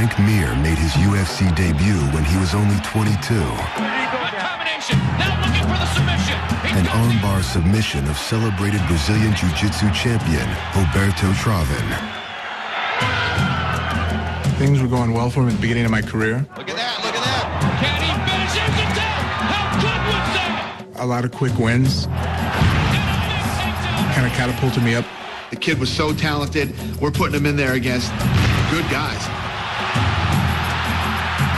Frank Mir made his UFC debut when he was only 22. Now looking for the submission. An armbar submission of celebrated Brazilian Jiu-Jitsu champion Roberto Traven. Things were going well for him at the beginning of my career. Look at that, look at that. Can he finish him to death? How good was that? A lot of quick wins. Kind of catapulted me up. The kid was so talented. We're putting him in there against good guys.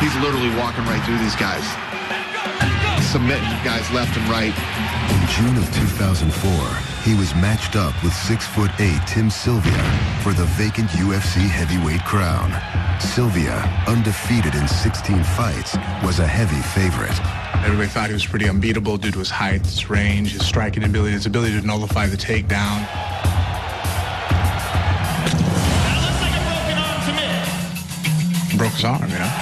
He's literally walking right through these guys. Submitting guys left and right. In June of 2004, he was matched up with 6'8" Tim Sylvia for the vacant UFC heavyweight crown. Sylvia, undefeated in 16 fights, was a heavy favorite. Everybody thought he was pretty unbeatable due to his height, his range, his striking ability, his ability to nullify the takedown. That looks like a broken arm to me. Broke his arm, you know?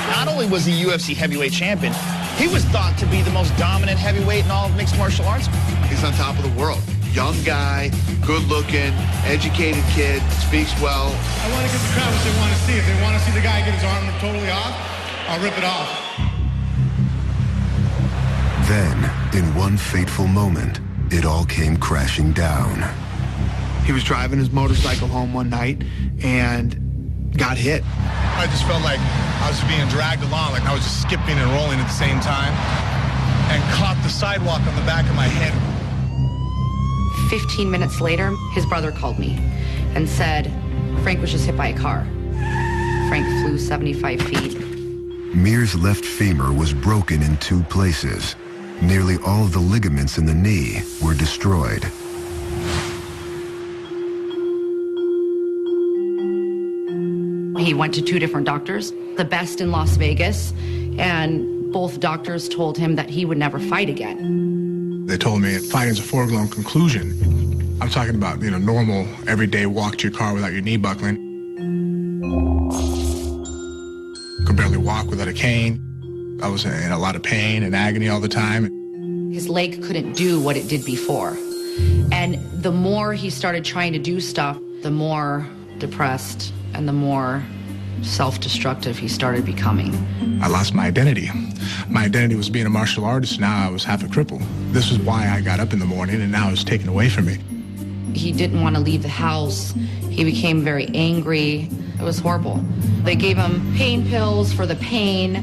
Not only was he UFC heavyweight champion, he was thought to be the most dominant heavyweight in all of mixed martial arts. He's on top of the world. Young guy, good-looking, educated kid, speaks well. I want to give the crowd what they want to see. If they want to see the guy get his arm totally off, I'll rip it off. Then, in one fateful moment, it all came crashing down. He was driving his motorcycle home one night and got hit. I just felt like I was being dragged along, like I was just skipping and rolling at the same time, and caught the sidewalk on the back of my head. 15 minutes later, his brother called me and said, Frank was just hit by a car. Frank flew 75 feet. Mir's left femur was broken in 2 places. Nearly all of the ligaments in the knee were destroyed. He went to 2 different doctors, the best in Las Vegas, and both doctors told him that he would never fight again. They told me fighting's a foregone conclusion. I'm talking about, normal, everyday walk to your car without your knee buckling. Could barely walk without a cane. I was in a lot of pain and agony all the time. His leg couldn't do what it did before. And the more he started trying to do stuff, the more depressed and the more self-destructive he started becoming. I lost my identity. My identity was being a martial artist. Now I was half a cripple. This is why I got up in the morning, and now it's taken away from me. He didn't want to leave the house. He became very angry. It was horrible. They gave him pain pills for the pain,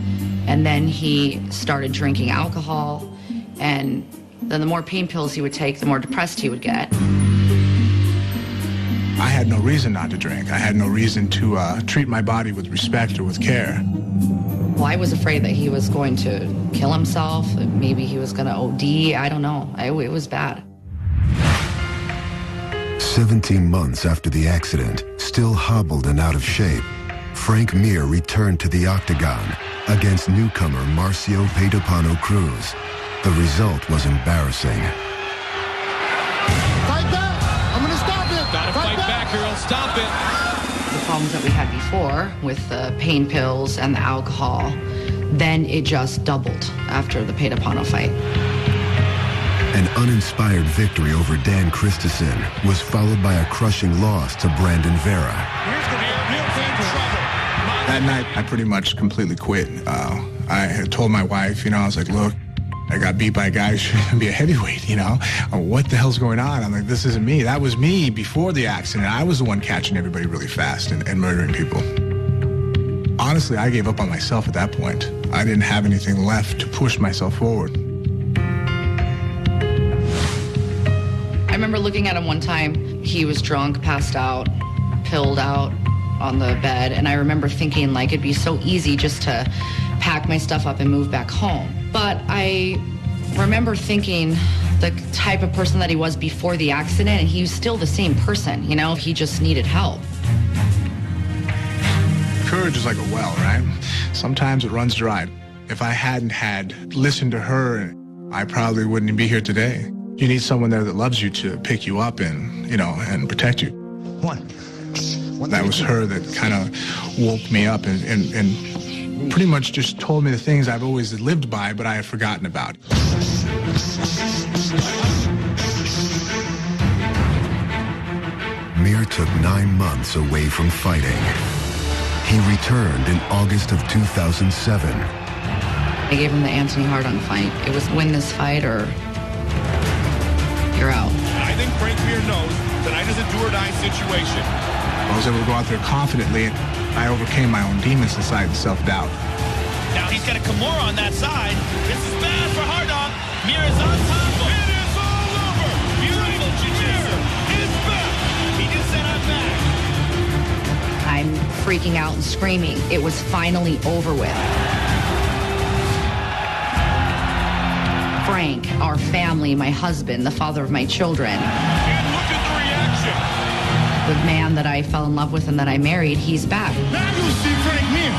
and then he started drinking alcohol. And then the more pain pills he would take, the more depressed he would get. I had no reason not to drink. I had no reason to treat my body with respect or with care. Well, I was afraid that he was going to kill himself. Maybe he was going to OD. I don't know. It was bad. 17 months after the accident, still hobbled and out of shape, Frank Mir returned to the octagon against newcomer Marcio Pedapano Cruz. The result was embarrassing. Fight back! I'm going to stop it! Gotta fight back or he'll stop it. The problems that we had before with the pain pills and the alcohol, then it just doubled after the Pedapano fight. An uninspired victory over Dan Christensen was followed by a crushing loss to Brandon Vera. That night, I pretty much completely quit. I had told my wife, I was like, look, I got beat by a guy who shouldn't be a heavyweight, What the hell's going on? I'm like, this isn't me. That was me before the accident. I was the one catching everybody really fast and murdering people. Honestly, I gave up on myself at that point. I didn't have anything left to push myself forward. I remember looking at him one time. He was drunk, passed out, pilled out on the bed, and I remember thinking, it'd be so easy just to pack my stuff up and move back home. But I remember thinking the type of person that he was before the accident, and he was still the same person, he just needed help. Courage is like a well, right? Sometimes it runs dry. If I hadn't had listened to her, I probably wouldn't be here today. You need someone there that loves you to pick you up and, and protect you. That was her that kind of woke me up and pretty much just told me the things I've always lived by, but I had forgotten about. Mir took 9 months away from fighting. He returned in August of 2007. I gave him the Anthony Hardon fight. It was win this fight or you're out. I think Frank Mir knows tonight is a do-or-die situation. I was able to go out there confidently. I overcame my own demons inside and self-doubt. Now he's got a Kimura on that side. This is bad for Hardon. Mir is on top of him. It is all over. Beautiful jiu-jitsu. It's back. He just said I'm back. I'm freaking out and screaming. It was finally over with. Frank, our family, my husband, the father of my children. And look at the reaction. The man that I fell in love with and that I married, he's back. Now you'll see Frank Mir.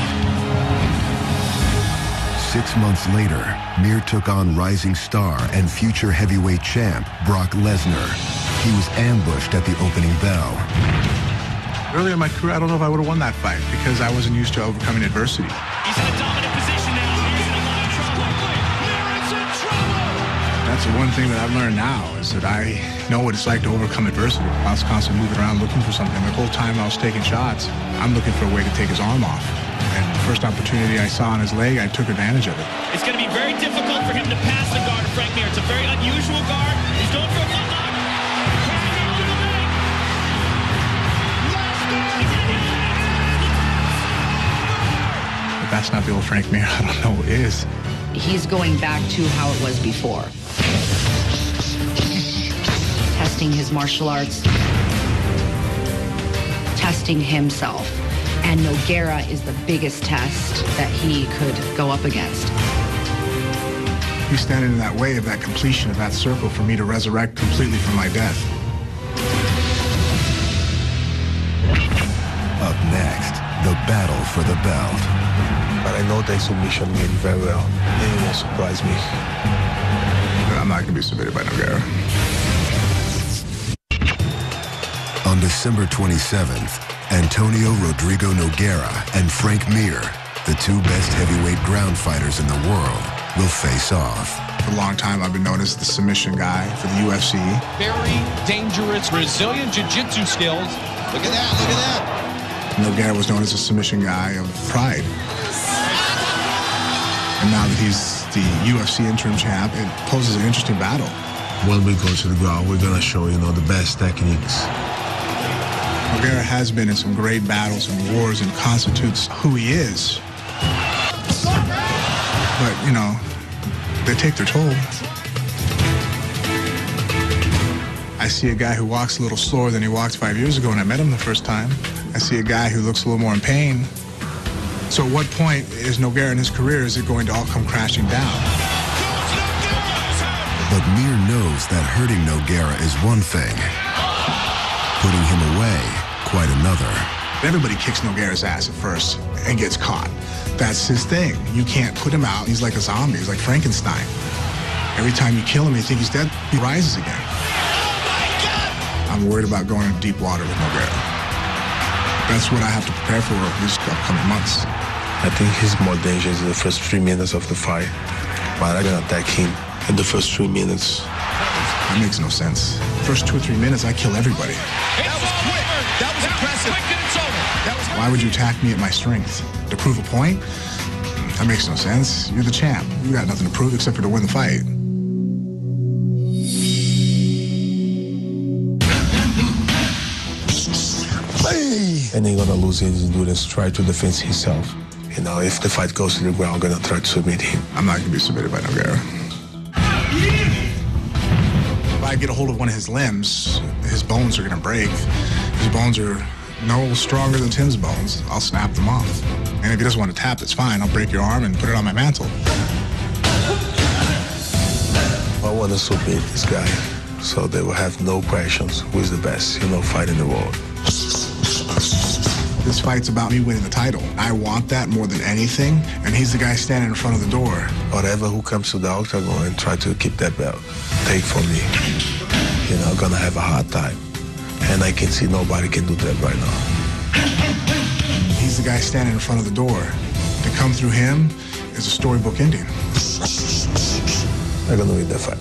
6 months later, Mir took on rising star and future heavyweight champ Brock Lesnar. He was ambushed at the opening bell. Earlier in my career, I don't know if I would have won that fight because I wasn't used to overcoming adversity. He's in a dominant position now. He's in a lot of trouble. Mir is in trouble. That's the one thing that I've learned now is that I know what it's like to overcome adversity. I was constantly moving around looking for something. The whole time I was taking shots, I'm looking for a way to take his arm off. And the first opportunity I saw on his leg, I took advantage of it. It's going to be very difficult for him to pass the guard of Frank Mir. It's a very unusual guard. He's going for a footlock. If that's not the old Frank Mir, I don't know what is. He's going back to how it was before. Testing his martial arts. Testing himself. And Nogueira is the biggest test that he could go up against. He's standing in that way of that completion of that circle for me to resurrect completely from my death. Up next, the battle for the belt. But I know they submission me very well. And it won't surprise me. I'm not going to be submitted by Nogueira. On December 27th, Antonio Rodrigo Nogueira and Frank Mir, the 2 best heavyweight ground fighters in the world, will face off. For a long time, I've been known as the submission guy for the UFC. Very dangerous Brazilian jiu-jitsu skills. Look at that, look at that. Nogueira was known as a submission guy of pride. And now that he's the UFC interim champ, it poses an interesting battle. When we go to the ground, we're going to show, the best techniques. Nogueira has been in some great battles and wars and constitutes who he is. But, they take their toll. I see a guy who walks a little slower than he walked 5 years ago when I met him the first time. I see a guy who looks a little more in pain. So at what point is Nogueira in his career, is it going to all come crashing down? But Mir knows that hurting Nogueira is one thing. Putting him away, quite another. Everybody kicks Nogueira's ass at first and gets caught. That's his thing. You can't put him out. He's like a zombie. He's like Frankenstein. Every time you kill him, you think he's dead, he rises again. I'm worried about going into deep water with Nogueira. That's what I have to prepare for these upcoming months. I think he's more dangerous in the first 3 minutes of the fight. But I'm going to attack him in the first 3 minutes. That makes no sense. First 2 or 3 minutes, I kill everybody. That was quick. That was impressive. Quick and it's over. Why would you attack me at my strength? To prove a point? That makes no sense. You're the champ. You got nothing to prove except for to win the fight. And he's going to lose his endurance, try to defend himself. If the fight goes to the ground, I'm going to try to submit him. I'm not going to be submitted by Nogueira. If I get a hold of one of his limbs, his bones are going to break. His bones are no stronger than Tim's bones. I'll snap them off. And if he doesn't want to tap, it's fine. I'll break your arm and put it on my mantle. I want to submit this guy so they will have no questions who is the best, fight in the world. This fight's about me winning the title. I want that more than anything, and he's the guy standing in front of the door. Whatever who comes to the octagon and try to keep that belt, take from me. I'm going to have a hard time. And I can see nobody can do that right now. He's the guy standing in front of the door. To come through him is a storybook ending. I'm going to win that fight.